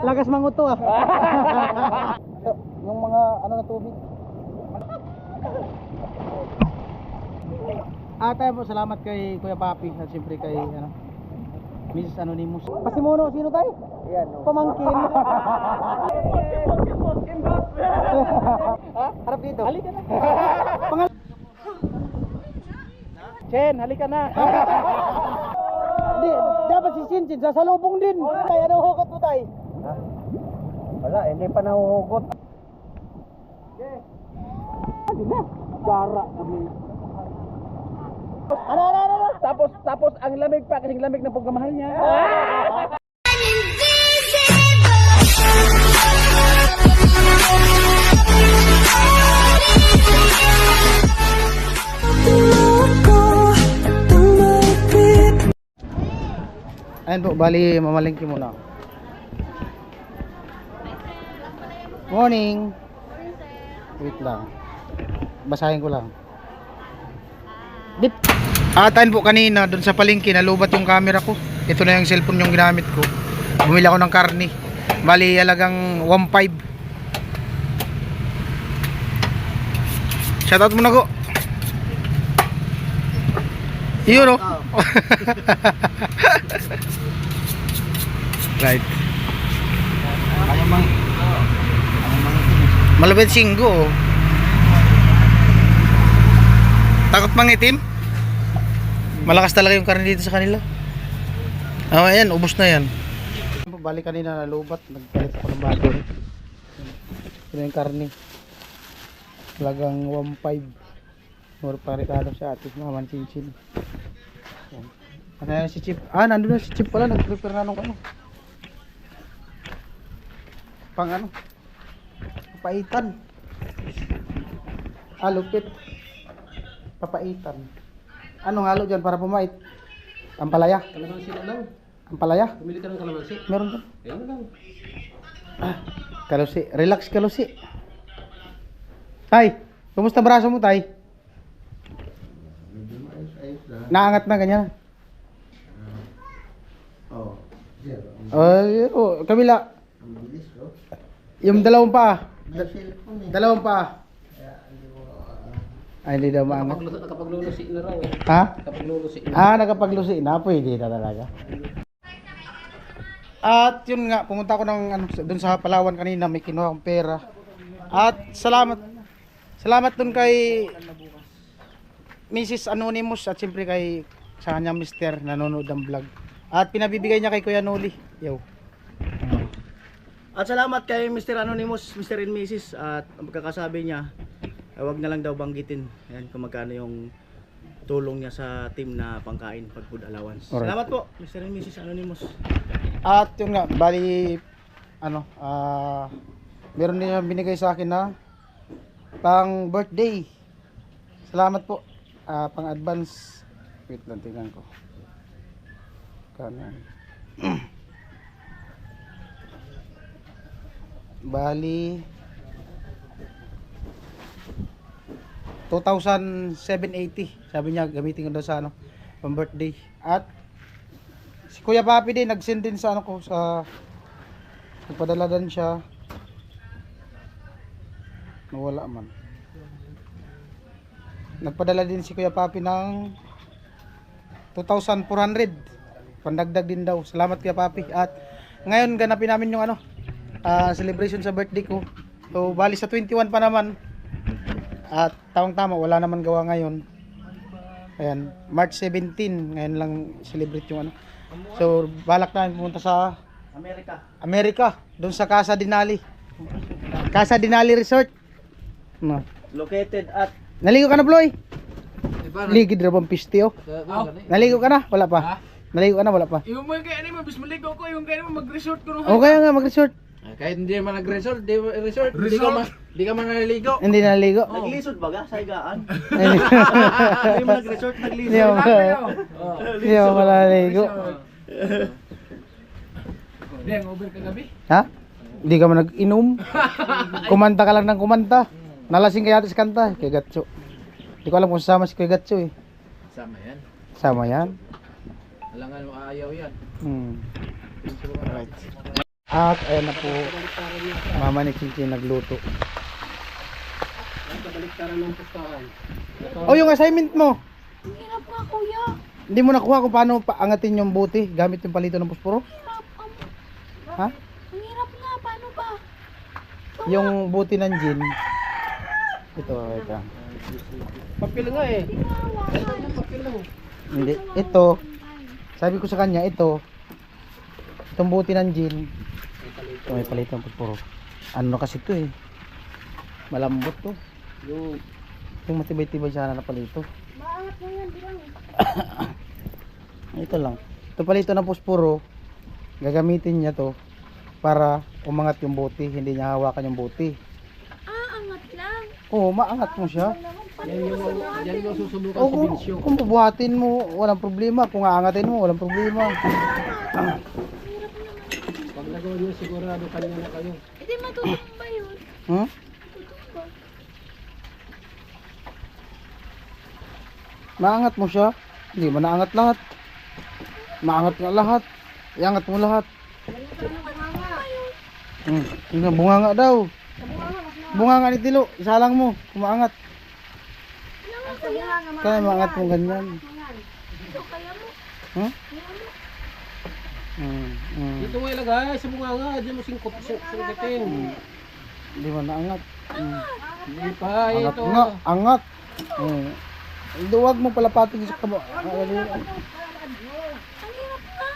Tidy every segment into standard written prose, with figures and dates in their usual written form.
Lakas manguto ah. Yung mga ano na tubig. Tayo po, salamat kay Kuya Papi at siyempre kay ano, Mrs. Anonymous. Pasimono, sino tayo? Yan, no. Pamangkin. Ha? Harap dito. Halika na. Chen, halika na. Hindi, dapat si Chinchin sasalubong din. Tay, anong hugot mo tay? Ha? Wala, hindi pa nahuhugot. Okay. Hindi na. Gara. Ano? Tapos ang lamig pa, kasing lamig ng pagmamahal niya. Ayan po, bali mamalingki muna. Morning. Wait lang. Basahin ko lang. Dip. Atain po kanina doon sa palengke, nalubat yung camera ko. Ito na yung cellphone yung ginamit ko. Bumili ako ng karne. Bali halagang 1.5. Shoutout mo na ko. Yun oh. Right. Malupit singgo oh. Takot mangitim? Malakas talaga yung karne dito sa kanila. Ayan, ubos na yan. Balik kanina nalubat, nagpalit ako ng bago. Ito yung karne. Talagang 1.5. More parekado sa atis naman chinchin. Ano yan si Chip? Nandun na si Chip pala, nag-prepare na nung ano. Pang ano? Papaitan. Lupit. Papaitan. Anong halo dyan para pumait? Ampalaya? Kalamansi na lang. Ampalaya? Bumili ka ng kalamansi. Meron dyan? Ayun lang. Kalusi. Relax kalusi. Tay, kumusta braso mo tay? Naangat na ganyan. Kabila. Yung dalawang paa. Dalawang paa. Ay, hindi daw maangat. Nakapaglulusi na raw. Ha? Nakapaglulusi na. Nakapaglusi na. Pwede na talaga. At yun nga, pumunta ako ng doon sa Palawan kanina, may kinuha akong pera. At salamat doon kay Mrs. Anonymous at siyempre kay sa kanyang mister nanonood ng vlog. At pinabibigay niya kay Kuya Noli. Yo. At salamat kay Mr. Anonymous, Mr. and Mrs. At ang pagkakasabi niya, wag na lang daw banggitin yan kung magkano yung tulong niya sa team na pangkain pag food allowance. Alright. Salamat po Mr. and Mrs. Anonymous. At yun nga, bali meron din yung binigay sa akin na pang birthday. Salamat po. Pang advance. Wait lang, tingnan ko. Kanan. Bali 2,780. Sabi niya gamitin ko daw sa pang birthday. At si Kuya Papi din nag-send din sa ko sa nagpadala din siya. Nawala man. Nagpadala din si Kuya Papi ng 2,400. Pandagdag din daw. Salamat Kuya Papi. At ngayon ganapin namin yung celebration sa birthday ko. So bali sa 21 pa naman. At tamang-tama wala naman gawa ngayon. Ayan, March 17 ngayon lang celebrate yung So balak namin pumunta sa Amerika, doon sa Casa Denali Resort. No. Located at Naligo ka na, Bloy? Ligid ra bang piste oh. Naligo ka na? Wala pa. Naligo ka na? Wala pa. Yung mga kaya mo, bis maligo ko, yung kaya mo mag-resort ko. O kaya nga mag-resort. Kahit hindi man nag-resort, di ka man naliligo. Hindi na naligo. naglisod ba ga sa higaan? Hindi Hindi mo nag-resort, naglisod. Hindi mo malaligo. Hindi, ang over kagabi. Ha? Hindi ka man nag-inom. Kumanta ka lang ng kumanta. Nalasing kaya sa kanta kay Gatso. Hindi ko alam kung sasama si Kuya Gatso eh. Sama yan. Sama yan. Alangan mo ayaw yan. Alright. At ayan na po, mama ni Chinchin nagluto. Kabaliktaran ng pustahan. Oh, yung assignment mo. Ang hirap nga, kuya. Hindi mo nakuha kung paano paangatin yung buti gamit yung palito ng posporo? Hirap. Ha? Ang hirap nga. Paano ba? Yung buti ng gin. Ito, ito. Papel nga eh. Tinawa. Papel lang. Hindi, ito. Sabi ko sa kanya, ito. Itong buti ng gin. Ito, may palito ng posporo. Ano kasi ito eh. Malambot to. Yung matibay-tibay sana na palito. Maangat mo yan. Bilang eh. Ito lang. Ito palito ng posporo. Gagamitin niya to para umangat yung buti. Hindi niya hawakan yung buti. Angat lang. Oo, maangat mo siya. Yan yung susubukan O sa kung, binsyo. kung bubuhatin mo, walang problema. Kung aangatin mo, walang problema. Pag nagawa nyo sigurado kanya na kayo. Hindi matutong ba yun? Hmm? Matutong ba? Maangat mo siya. Hindi mo naangat lahat. Maangat nga lahat. Iangat mo lahat. Yung bunganga daw. Bunganga ni Tilo. Isalang mo. Kumaangat. Kaya maangat mo ganyan. Ito kaya mo. Hmm? Dito mo ilagay sa bunganga. Diyan mo singkitin. Hindi mo naangat. Hindi pa. Angat Ito. nga. Angat. Huwag mo palapatin sa kamo. Ang hirap nga.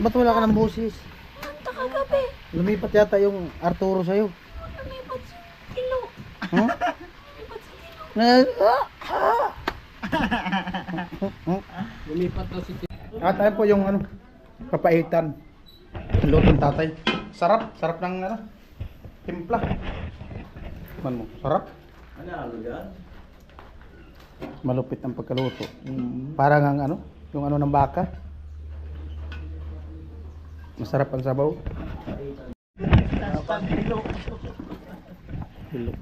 Ba't wala ka ng boses? Nanta kagabi. Lumipat yata yung Arturo sa'yo. Lumipat sa tilo. Huh? Lumipat sa tilo. Lumipat daw si At ayun po yung ano, papaitan. Lutong tatay. Sarap, sarap ng ano, timpla. Man mo, sarap. Malupit ang pagkaluto. Parang ang ano, yung ano ng baka. Masarap ang sabaw. Hilo.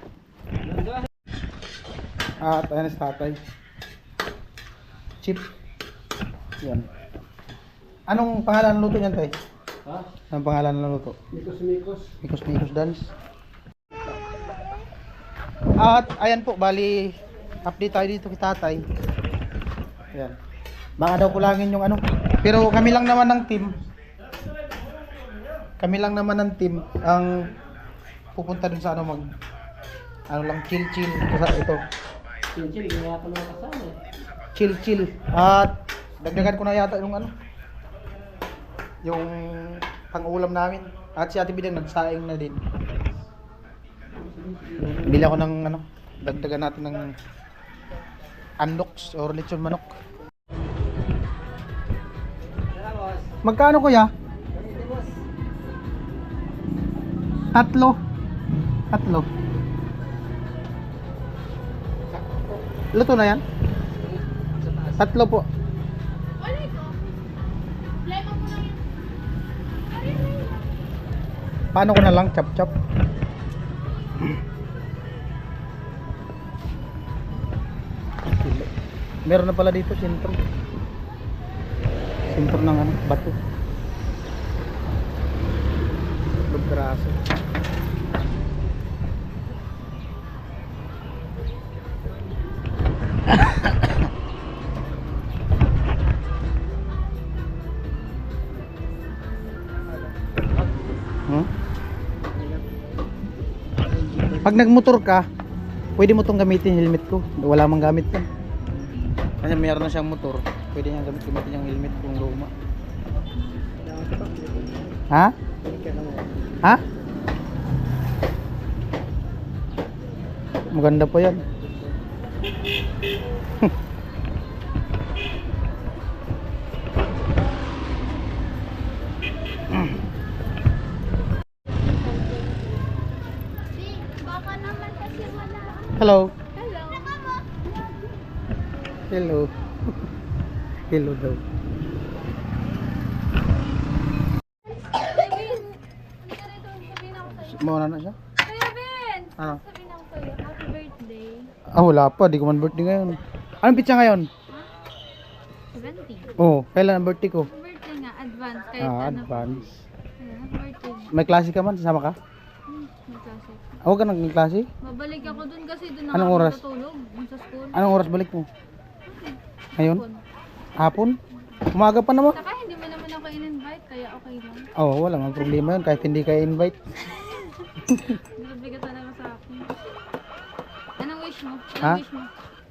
At ayan si tatay. Chip. Yan. Anong pangalan ng luto niyan, tay? Ha? Anong pangalan ng luto? Mikos-mikos. Mikos dance. At ayan po, bali update tayo dito kay tatay. Ayan. Baka daw kulangin yung ano. Pero kami lang naman ng team. Kami lang naman ng team ang pupunta dun sa ano mag ano lang chill kasi ito. Chinchin, kaya ka mga kasama eh. Chill. At dagdagan ko na yata yung ano. Yung pang-ulam namin. At si Ate Bidang nagsaing na din. Bili ako ng ano, dagdagan natin ng andoks or lechon manok. Magkano kuya? Tatlo. Luto na yan? Tatlo po. Ano ito? Lemon mo lang yun. Paano ko na lang chop? Meron na pala dito sentro. Sentro ng ano, bato. Braso. Pag nagmotor ka, pwede mo tong gamitin yung helmet ko. Wala mang gamit yan. Kasi mayroon na siyang motor, pwede niyang gamitin yung helmet kung luma. Ha? Ha? Maganda pa yan. Baka naman kasi wala. Hello. Hello. Hello. Hello daw. Mauna na siya? Kuya Ben! Ano? Sabihin ako sa'yo, happy birthday. Ah, wala pa. Di ko man birthday ngayon. Anong pizza ngayon? 17. Oh, kailan ang birthday ko? Birthday nga, advance. Kahit Ah, ano. advance. Ayan, birthday. May klase ka man, sasama ka? May klase. Huwag ka nang klase? Babalik ako dun kasi dun Anong ako oras? matutulog. Dun sa school. Anong oras balik mo? Ngayon? Hapon. Hapon? Umaga pa naman? Saka hindi mo naman ako in-invite, kaya okay lang. Oh, wala mang problema yun kahit hindi ka invite. Grabe ka talaga sa akin. Anong wish mo? Ha? Anong wish mo?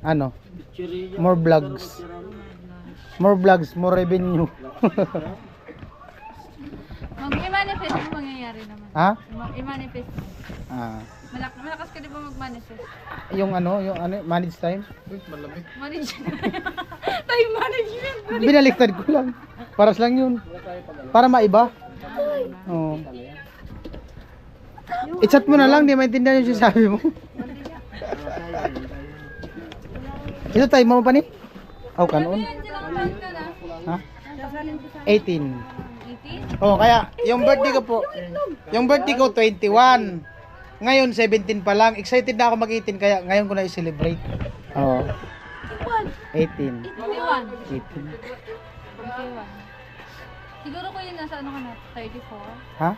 Ano? More vlogs. More vlogs, more revenue. I-manifest mo, mangyayari naman. Ha? I-manifest mo. Ah, Malakas ka di ba mag-manifest? yung ano, manage time. Manage time management. Binaliktad ko lang. Paras lang yun. Para maiba. Oh. I-chat mo na lang, di maintindihan yung sinasabi mo. Ito tayo, mama pa ni? Oh, kanon. Yan, sila kumain ka na. Ha? 18. 18? Oh, kaya yung birthday ko po. Yung birthday ko 21. Ngayon 17 pa lang. Excited na ako mag-18 kaya ngayon ko na i-celebrate. Oh. 18. 21. 18. 21. Siguro ko yun nasa ano ka na? 34? Ha?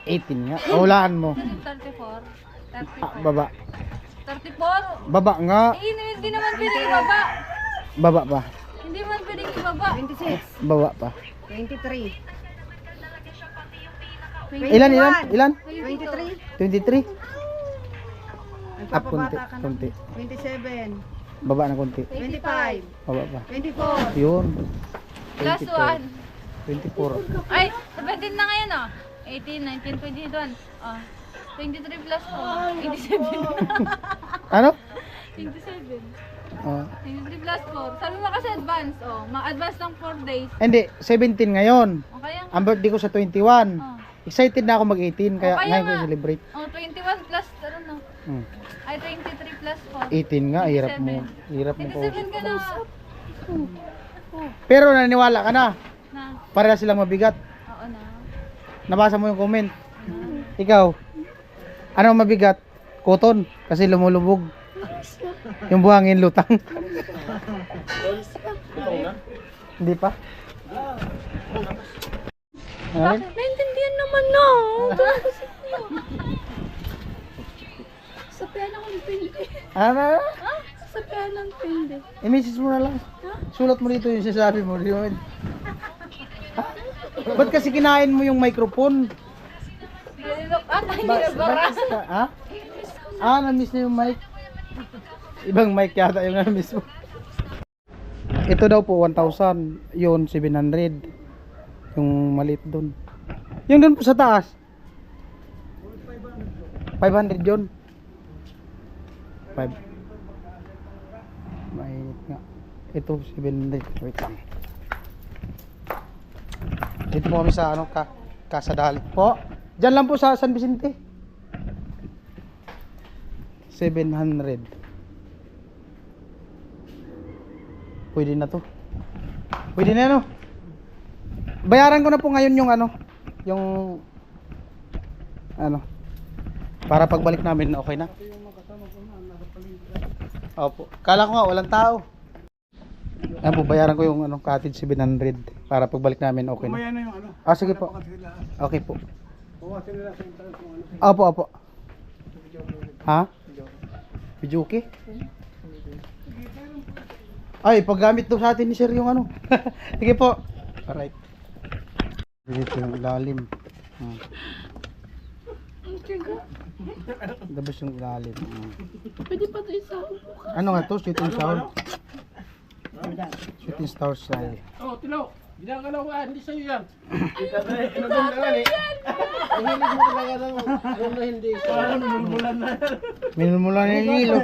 18 nga. Hulaan mo. Ano yung 34? 34. Ah, baba. 34? Baba nga. Eh, hindi naman pwedeng ibaba. Baba pa. Hindi man pwedeng ibaba. 26, Baba pa. 23, Ilan? 23, 23. Up konti. nagpapabata ka na. Konti. 27, Baba na konti. 25, Baba pa. 24, Yun. Plus 1. 24. Ay, 17 na ngayon oh. 18, 19, 21. Oh. 23 plus 4. 87. Ano? 27. Oh. 23 plus 4. Sabi mo kasi advance. Oh. Ma-advance ng 4 days. Hindi, 17 ngayon. O kaya nga. Ang birthday ko sa 21. Oh. Excited na ako mag-18 kaya O, kaya ngayon ko nga. i-celebrate. Oh, 21 plus, ano no? Hmm. Ay, 23 plus 4. 18 nga, hirap mo. Hirap mo ko. 27 ka na. Pero naniwala ka na. Na. Pareha silang mabigat. Oo na. Nabasa mo yung comment. Ikaw, ano ang mabigat? Cotton. Kasi lumulubog. Yung buhangin lutang. Hindi pa? Ano? Naintindihan naman na. Sa pera ng pindi. Ano? Ha? Sa pera ng pindi. I-message mo na lang. Sulat mo dito yung sinasabi mo. Di mo. Ha? Ba't kasi kinain mo yung microphone? Hindi na bara. Ha? Ah, na-miss na yung mic. Ibang mic yata yung na-miss mo. Ito daw po 1,000. Yun 700. Yung maliit doon. Yung doon po sa taas. 500 yun. 5. Mainit nga. Ito 700. Wait lang. Dito po kami sa ano Kasadali po. Diyan lang po sa San Vicente. 700. Pwede na to. Pwede na no. Bayaran ko na po ngayon yung ano, yung ano, para pagbalik namin okay na. Opo. Kala ko nga walang tao. Ayan po, bayaran ko yung ano, cottage 700 para pagbalik namin okay na. Ah, sige po. Okay po. Opo, opo. Ha? Video okay? Ay, paggamit daw sa atin ni sir yung ano. Sige po. Alright. Dito yung ilalim. Dabas yung ilalim. Pwede pa ito isa. Ano nga to? Shooting star? Shooting star style. Oh, Tino. Ginagalaw ka, hindi sa'yo yan. Minumula na yung hilo.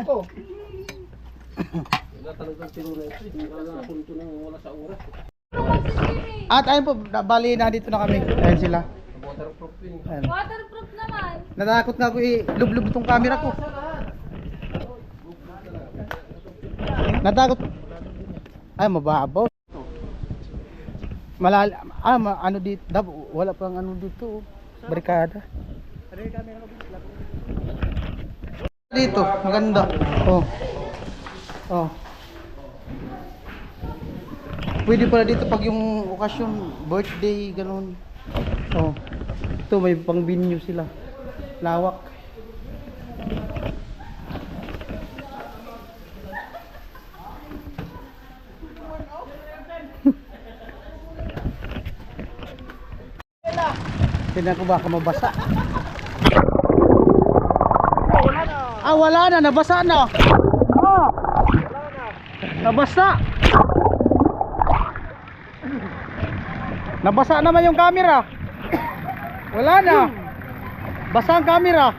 At ayun po, bali na dito na kami. Ayun sila. Ayun. Waterproof naman. Natakot nga ako i-lub-lub itong camera ko. Natakot. Ay, mababaw. Ano dito? Wala pang ano dito. Barikada. Dito, maganda. Oh. Oh. Pwede pala dito pag yung okasyon, birthday, ganun. Oh. Ito may pang venue sila. Lawak. Tingnan ko baka mabasa. Ah, wala na, nabasa na. Ah, nabasa. Nabasa naman yung camera. Wala na. Basa ang camera.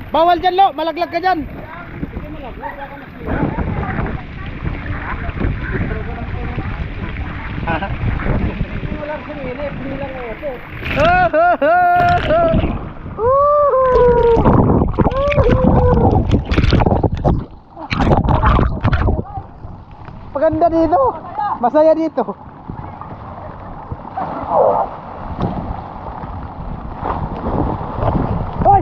Bawal dyan, Lo. Malaglag ka dyan. Maganda dito. Masaya dito. Hoy!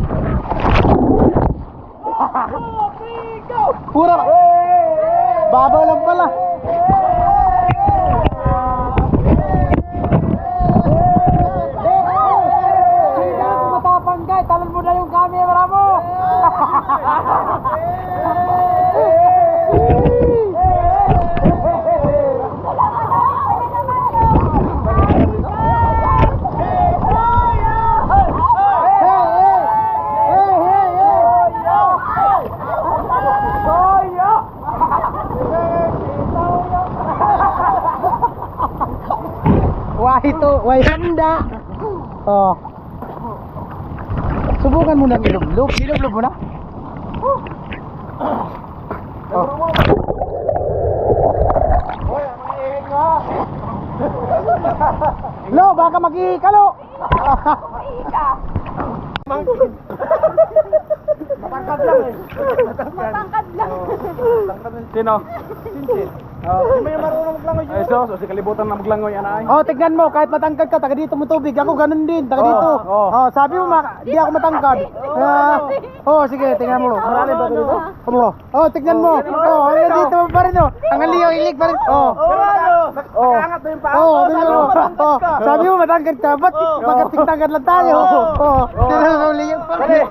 Pura. Babaw lang pala. Matapang guys, talon mo na yung camera mo. Wah itu, wah handa. Oh. Subukan mo na ilub-lub. Ilub-lub mo na. Oh. Lo, baka mag-iikalo. Matangkad lang eh. Matangkad lang. Sino? Hindi may marunong maglangoy yun. Ay, so si kalibutan na maglangoy ana ay. Oh, tignan mo, kahit matangkad ka, taga dito mo tubig. Ako ganun din, taga dito. Oh. Oh, sabi mo, di ako matangkad. Oh, sige, tignan mo. Marami ba dito? Oh, tignan mo. Oh, hanggang dito mo pa rin, oh. Hanggang liyaw, ilig pa rin. Oh. Oh. Nakaangat na yung paa. Oh, tignan mo. Oh, sabi mo, matangkad ka. Ba't magating-tangkad lang tayo? Oh, tignan mo, liyaw pa rin.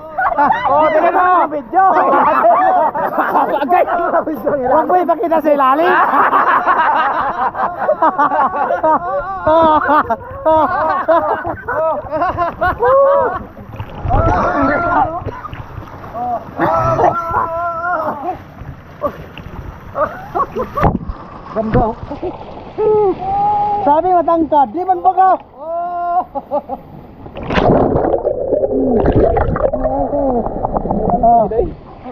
Oh, tignan mo. Video. Agay. Huwag mo ipakita sa ilalim. Ganda. Sabi matangkad, di man baga.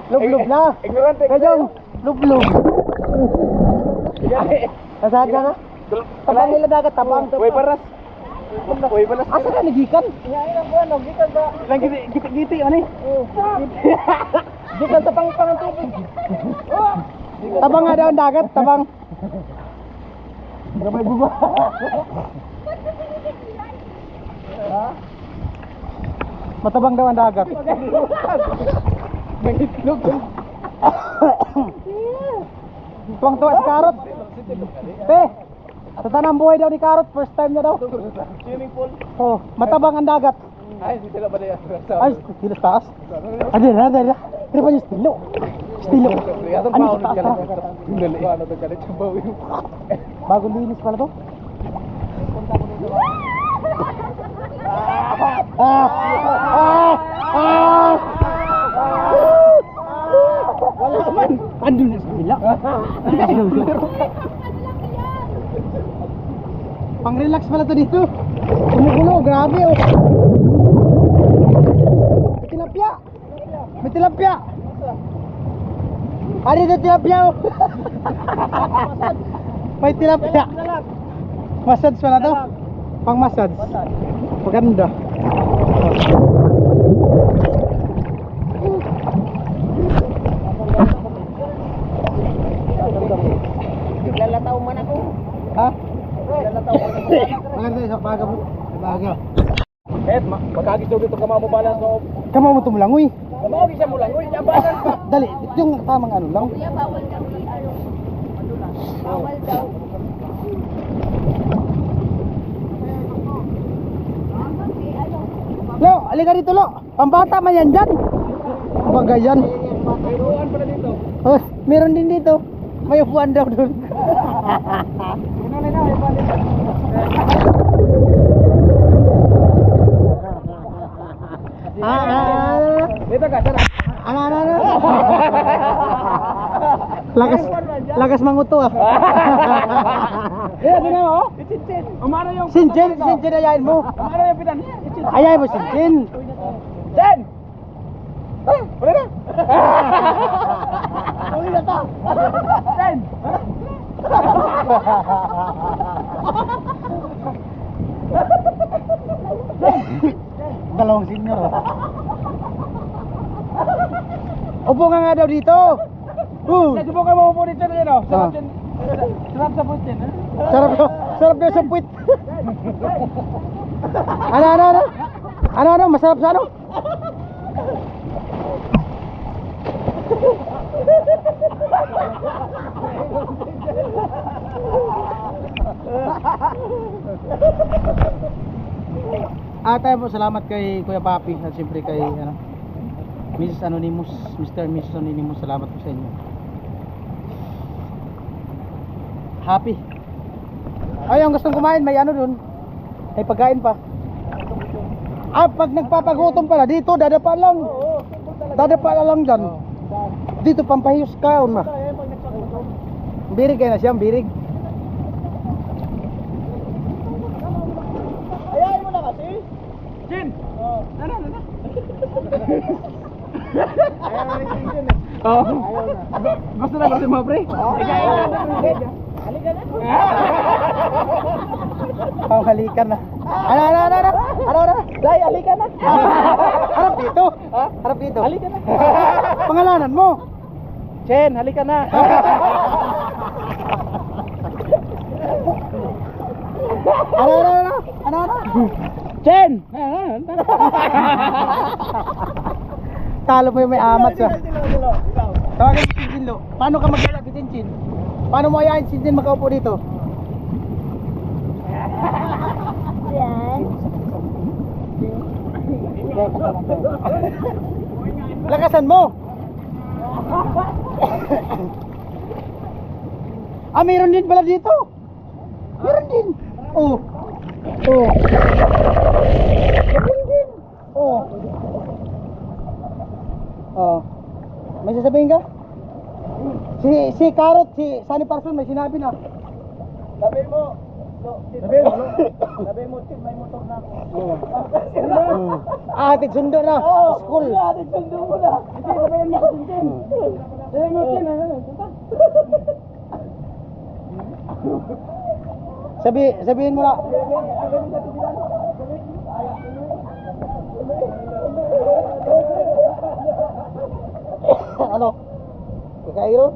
Lub-lub na. Kajong, lub-lub. Nasaan ka na? Tabang nila dagat, tabang. Way paras. Way paras. Asa ka nagikan? Lang giti ani. Gikan sa pang tubig. Tabang nga daw ang dagat, tabang. Gamay buba. Matabang daw ang dagat. Tuwang-tuwa si Karot. Te, sa tanang buhay daw ni Karot, first time na daw. Swimming pool. Oh, matabang ang dagat. Ay, hindi sila ba niya? Ay, stilo taas. Ano na, ano na. Ano pa yung stilo? Stilo. Ano sa taas ha? Dali. Ano to galit sa bawi. Bagong linis pala to. Wala man. Andun na sa kabila. Pang-relax pala to dito. Kumukulo, grabe oh. May tilapia. May tilapia. Ano yung tilapia oh? May tilapia. Massage pala to. Pang massage. Maganda. Lalataw man ako. Ha? Maganda sa baga mo. Sa baga. Magkagis daw dito kamo mo balan so. Kamo mo tumulangoy. Kamo siya mo langoy, yabanan pa. Dali, yung tamang ano lang. Kuya, bawal kami. Bawal daw. Lo, alika dito lo. Pambata man yan dyan. Bagay yan. Mayroon pala dito. Oh, meron din dito. May upuan daw doon. Dito ka, sarap. Ano. Lakas manguto ah. Iya, tingnan mo. Sinsin. Umano yung Sinjin ayayin mo. Umano yung pitan. Ayayin mo Sinjin. Sen. Boleh na. Uwi na to. Sen. Dalawang signal. Upo ka nga daw dito. Subukan mo po dito na yun. Ah. Sarap sa putin. Sarap daw sa puwit. Ano, masarap sa ano? Tayo po, salamat kay Kuya Papi at siyempre kay Mrs. Anonymous, Mr. and Mrs. Anonymous, salamat po sa inyo. Happy. Ay, ang gustong kumain, may ano dun. May pagkain pa. Pag nagpapagutom pala, dito, dadapa lang. Dadapa lang dyan. Dito, pampahiyos kaon ma. Birig kayo na siya, birig. Ayayin mo na kasi. Jin. Ano. Oh. Gusto na mo, pre? Halika na. Halikan na. Ano? Dai, halika na. Harap dito. Harap dito. Halika na. Pangalanan mo. Chen, halika na. Ano? Chen. Talo mo yung may amat sa. Tawagin mo si Chin Lo. Paano ka maglalak si Chin? Paano mo ayayin si Chin makaupo dito? Yan. Lakasan mo. Meron din pala dito. Meron din. Oh. Meron din. May sasabihin ka? Si Carrot, si Sunny Parson may sinabi na. Sabihin mo, Tim, may motor na ako. Atid sundo na. School. Atid sundo mo na. Hindi, sabihin mo kasi Tim. Sabihin mo Tim, Sabihin mo na. Ano? Kairo?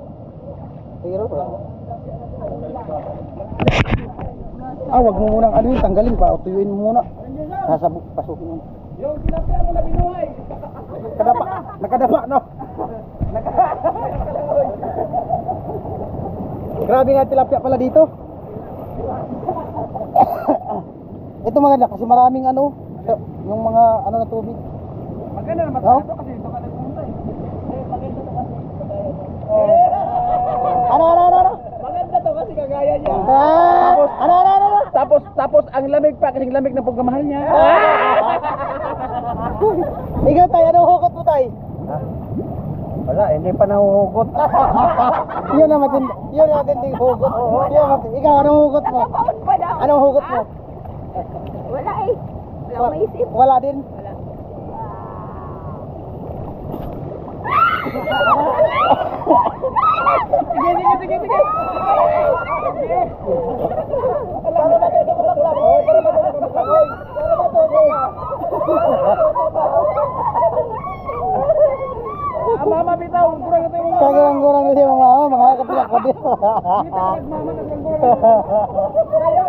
Wag mo munang ano yun, tanggalin pa, tuyuin mo muna. Sasabog, pasukin mo. Yung tilapia mo na binuhay. Nakadapa, no? Grabe nga tilapia pala dito. Ito maganda kasi maraming ano, yung mga ano na tubig. Maganda naman Oh? ito kasi ito ka nagpunta eh. Maganda to kasi. Ano? Maganda to kasi kagaya niya. Ano? Tapos ang lamig pa kasi lamig ng pagmamahal niya. Ikaw tayo, anong hugot mo tayo? Wala, hindi pa nahuhugot. Yun na matinding hugot. Ikaw, anong hugot mo? Taon pa daw. Anong hugot mo? Wala eh. Wala akong maisip. Wala din. Sige. Para na tayo sa bulaklak. Para na tayo sa bulaklak. Mama bitaw, kurang ito yung Kagurang-gurang na siya mga kapilak ko din. mama tayo.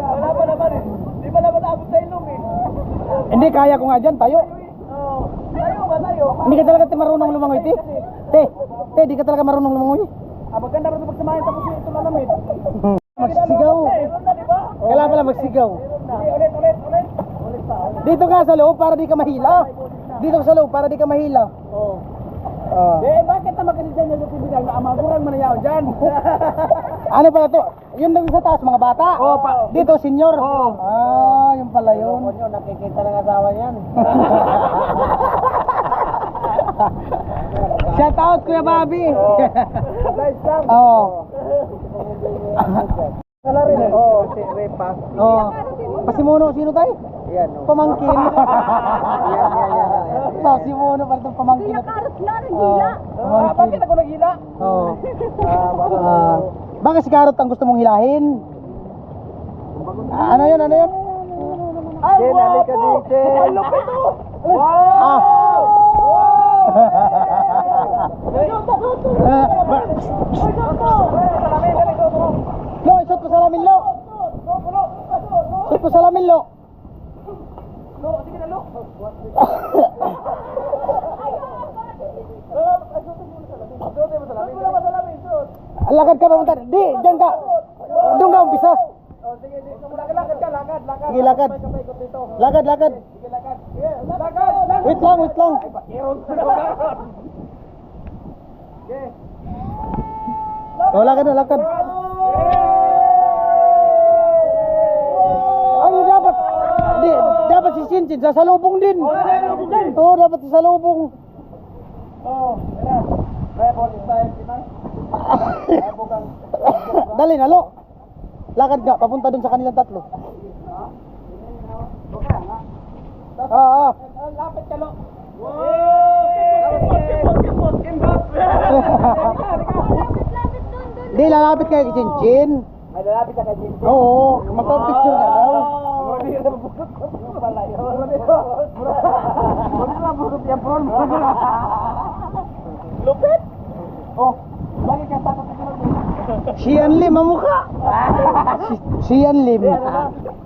Wala pa naman eh. Di ba naman abot sa ilong eh? Hindi, kaya ko nga dyan, tayo. Tayo ba tayo? Hindi ka talaga marunong lumangoy, te. Te, di ka talaga marunong lumangoy. Maganda rin pagsamahin tapos ito na namin. Magsigaw. Meron na, di ba? Kailangan pala magsigaw. Ulit. Dito nga sa loob para di ka mahila. Dito sa loob para di ka mahila. Oo. Ah. Bakit na makinigyan niya sa tibigay na amaguran mo na yaw dyan? Ano pala to? Yun lang sa taas, mga bata. Dito, senior. Ah, yun pala yun. Nakikita ng asawa niyan. Shout out, Kuya Bobby. Nice lang. Oo. Kala rin eh. Oo, si Repa. Oo. Pasimuno, sino tayo? Yan. Pamangkin. Pasimuno pa itong pamangkin. Kuya Carlos na, nagila. Bakit ako nagila? Oo. Bakit si Karot ang gusto mong hilahin? Ano yun? Ay, halika dito. Ang lupit to. Ah. Lo, isot ko salamin, Lo. Isot ko salamin, Lo. Lakad ka pamunta. Di, diyan ka. Doon ka umpisa. Lakad ka, lakad. Sige, lakad. Lakad. Wait lang. Oh, lakad. Ay, dapat. Di, dapat si Cincin sasalubong din. Oo, dapat sasalubong. Dali na, Lo. Lakad ka, papunta dun sa kanilang tatlo. Lapit ka, Lo. Di, lalapit kayo kay Cincin. Ay, lalapit ka kay Jim. Oo, magpa-picture ka daw. Lupit? Oh, bakit ka takot sa Sian Lim ang mukha. Sian Lim.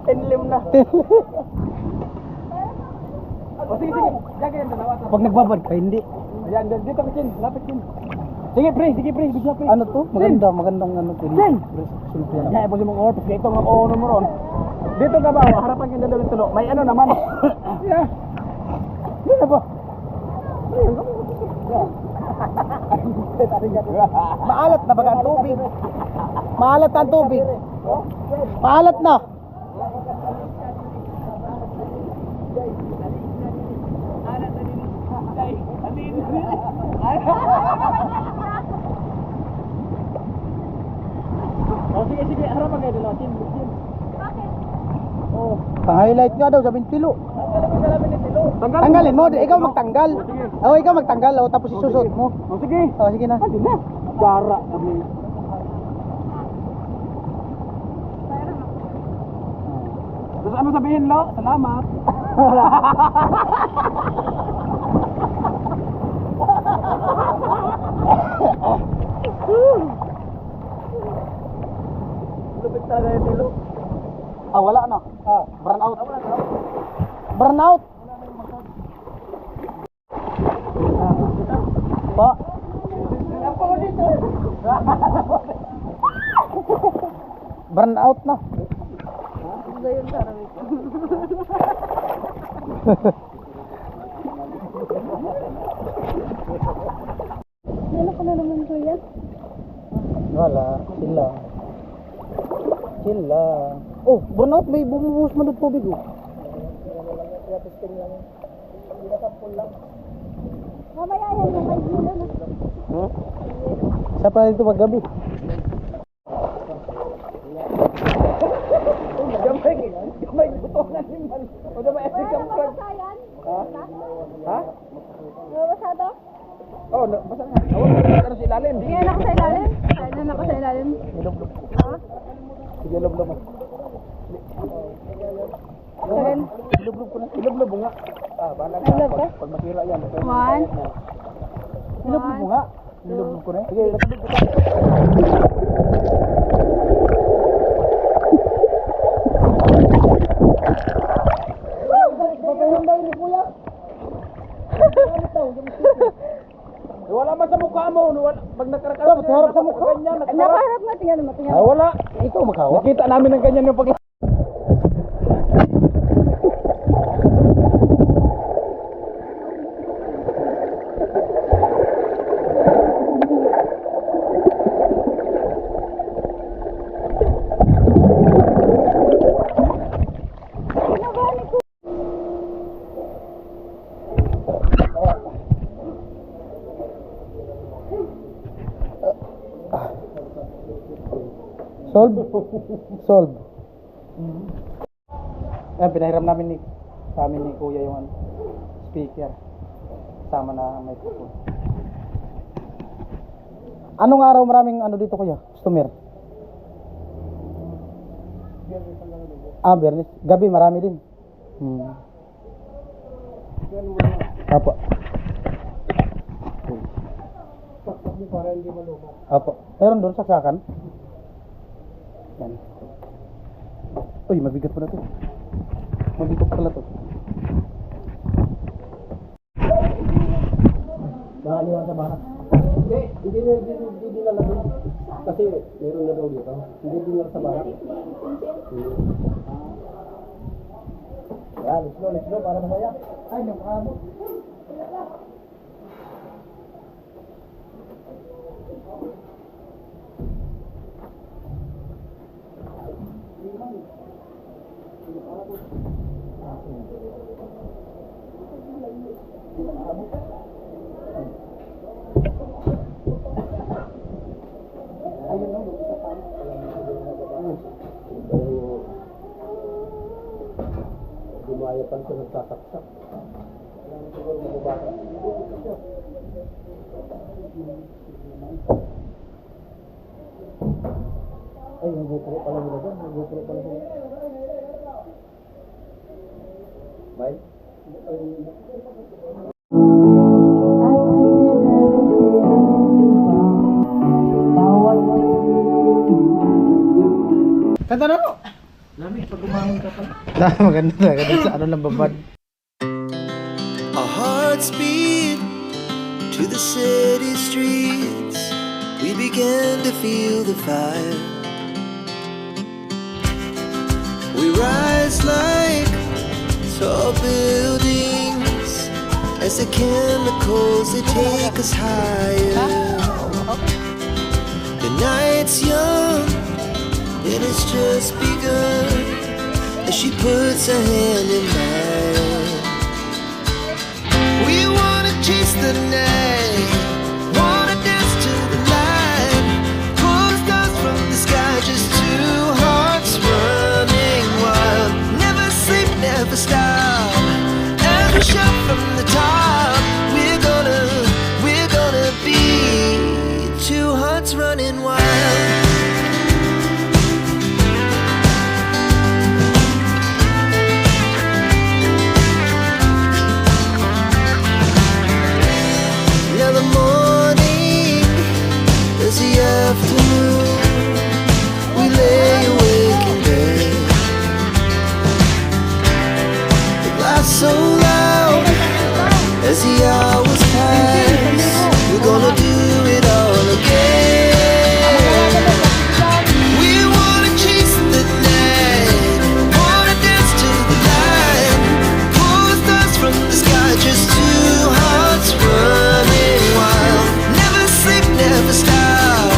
Enlim na. O sige. Diyan ka yan, dalawa. Pag nagbabad ka, hindi. Ayan, dito ka, Chin. Lapit, Chin. Sige, pre. Bisa, pre. Ano to? Magandang ano to. Chin! Kaya po si mong orpis. Ito nga o numero. Dito ka ba? Harapan ka dalawang tulo. May ano naman. Yeah. Dito ba? Maalat na baga ang tubig. Maalat na ang tubig. Maalat na. O sige. Harapan kayo dalawa, Chin. Bakit? Oh. Pang-highlight nga daw, sabihin tilo. Tanggalin mo, ikaw magtanggal. Ikaw magtanggal, tapos isusot mo. O sige. Sige na. Hindi na. Gara. Gusto ano sabihin, Lo? Salamat. Lupit talaga yung tilo. Wala na. Burn out. Burn out. Pa. Burn out na. Ano ka na naman, Kuya? Wala. Chill lang. Oh, burn out. May bumubuhos man ng tubig. Mamaya yan, yung may gila na. Sa pa dito paggabi. Gamay butongan ni Man. O na may Wala ka na front. mabasayan? Ha? Mabasado? Oh, basta nga. Awag ka sa ilalim. Hindi na ako sa ilalim. Ayun na ako sa ilalim. Ha? Sige, lob-lob. Seven. Ilob-lob mo nga. Bahala ka. Ilob ka? Pag masira yan. One. Ilog mo nga. Ilog ko na. Sige, Wala. Ikaw maghawak. Nakita namin ng ganyan yung pag... Solve? Solve. Ayan, pinahiram namin sa amin ni Kuya yung speaker. Kasama na microphone. Anong araw maraming dito Kuya? Customer? Biyernes. Gabi marami din. Apo. Apo. Meron doon saksakan? Yan. Uy, mabigat pala to. Mabigat pala to. Baka liwan sa barak. Hindi na lang. Kasi meron na daw dito. Hindi na sa barak. Yan, let's go, para masaya. Ay, nakakamo. Gumayapan ko nagtataksak. Alam siguro mababasa. Ay, yung GoPro pala nila dyan. Yung GoPro pala nila. Bye. Kanta na mo! Lami, pag umahon ka pala. Maganda talaga dun sa lang babad. Our hearts beat to the city streets. We began to feel the fire. We rise like tall buildings as the chemicals they take us higher. The night's young and it's just begun as she puts her hand in mine. We wanna chase the night, wanna dance to the light, pull stars from the sky, just two hearts running wild. Never sleep, never stop, as we shout from the top. We're gonna be two hearts running wild. Now the morning is the afternoon. We lay awake in bed. The laughs so loud as the hours pass. We're gonna do it all again. We wanna chase the night, wanna dance to the light, pull the stars from the sky, just two hearts running wild. Never sleep, never stop,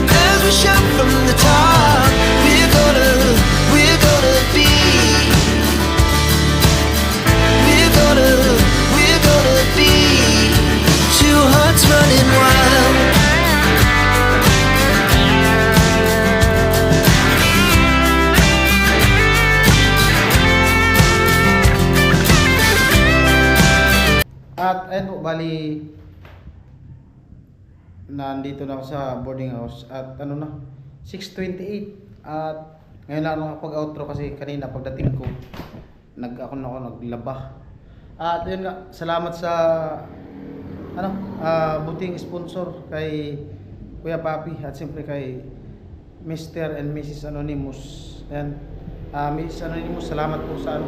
as we shout from the top. We're gonna be. We're gonna be two hearts running wild. At ayun po, bali nandito na ako sa boarding house at 6:28 at ngayon lang ako nakapag-outro kasi kanina pagdating ko ako naglaba. At yun nga, salamat sa buting sponsor kay Kuya Papi at siyempre kay Mr. and Mrs. Anonymous. Ayan. Mrs. Anonymous, salamat po sa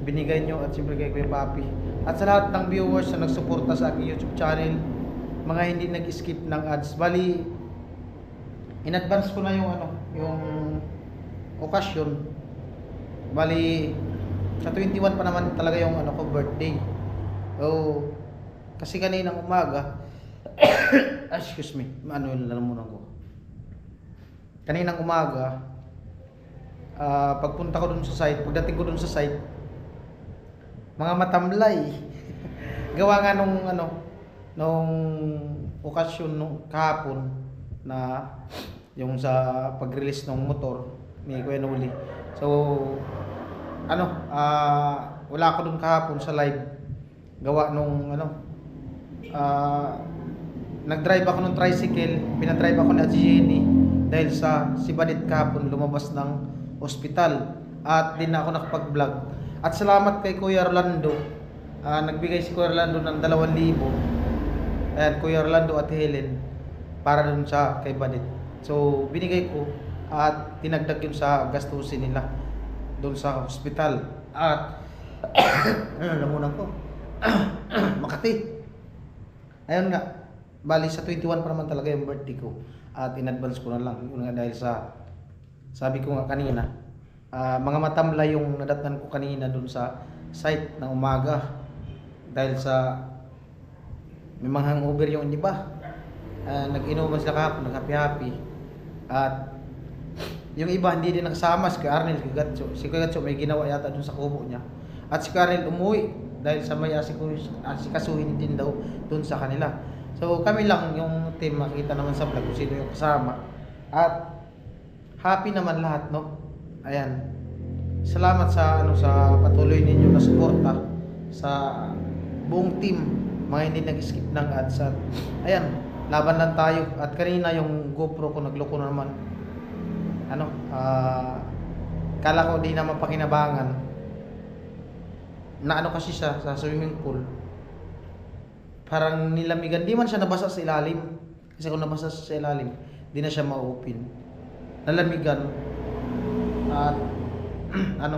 binigay nyo at siyempre kay Kuya Papi. At sa lahat ng viewers na nagsuporta sa aking YouTube channel, mga hindi nag-skip ng ads. Bali, in advance ko na yung ano, yung okasyon. Bali sa 21 pa naman talaga yung ano ko birthday. Oh, kasi kaninang umaga excuse me, ano yung lalamunan ko. Kaninang umaga, pagpunta ko dun sa site, pagdating ko dun sa site, mga matamlay. Gawa nga nung ano, nung okasyon nung kahapon na yung sa pag-release ng motor ni Kuya Noli. So, ano, wala ako dun kahapon sa live. Gawa nung ano, nag-drive ako ng tricycle, pinadrive ako ni Ate Jenny dahil sa si Badit kahapon lumabas ng ospital at din na ako nakapag-vlog. At salamat kay Kuya Orlando, nagbigay si Kuya Orlando ng 2,000. Ayan, Kuya Orlando at Helen para dun sa kay Badit. So binigay ko at tinagdag yun sa gastusin nila dun sa ospital. At ano lamunan ko Makati. Ayun nga, bali sa 21 pa naman talaga yung birthday ko at in advance ko na lang yun nga dahil sa sabi ko nga kanina, mga matamlay yung nadatnan ko kanina dun sa site ng umaga dahil sa may mga hangover yung iba. Nag-inuman sila kahapon, nag-happy-happy at yung iba hindi din nakasama, si Arnel, si Gatso may ginawa yata dun sa kubo niya at si Arnel umuwi dahil sa may asikasuhin din daw dun sa kanila. So kami lang yung team, makita naman sa vlog kung sino yung kasama at happy naman lahat, no? Ayan. Salamat sa ano sa patuloy ninyo na suporta sa buong team, mga hindi nag-skip ng ads at ayan, laban lang tayo. At kanina yung GoPro ko nagloko na naman. Ano, kala ko di naman pakinabangan. Na ano kasi siya sa swimming pool. Parang nilamigan, di man siya nabasa sa ilalim. Kasi kung nabasa sa ilalim, di na siya ma-open. Nalamigan at ano,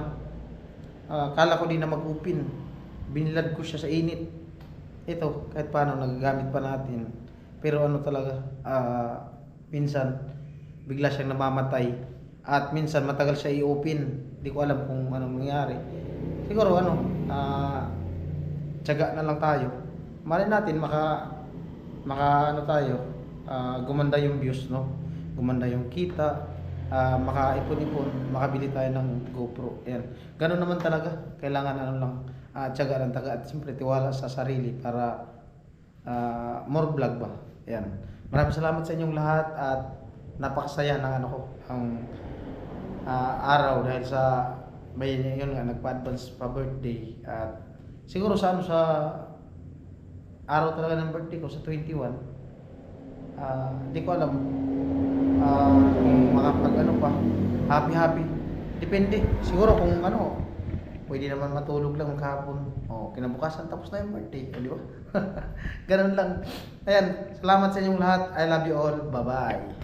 kala ko di na mag-open. Binilad ko siya sa init. Ito, kahit paano nagagamit pa natin. Pero ano talaga, minsan bigla siyang namamatay at minsan matagal siya i-open. Hindi ko alam kung anong nangyari. Siguro ano, tiyaga na lang tayo. Malay natin maka ano tayo, gumanda yung views, no? Gumanda yung kita, makaipon-ipon, makabili tayo ng GoPro. Ayan. Ganun naman talaga. Kailangan ano lang, tiyaga lang taga at siyempre tiwala sa sarili para more vlog ba. Ayan. Maraming salamat sa inyong lahat at napakasaya ng ano ko, ang araw dahil sa may yun nga nagpa-advance pa birthday at siguro sa ano sa araw talaga ng birthday ko sa 21, hindi ko alam kung makapag ano pa, happy depende siguro kung ano, pwede naman matulog lang kahapon o kinabukasan tapos na yung birthday, di ba? Ganun lang. Ayan, salamat sa inyong lahat, I love you all, bye bye.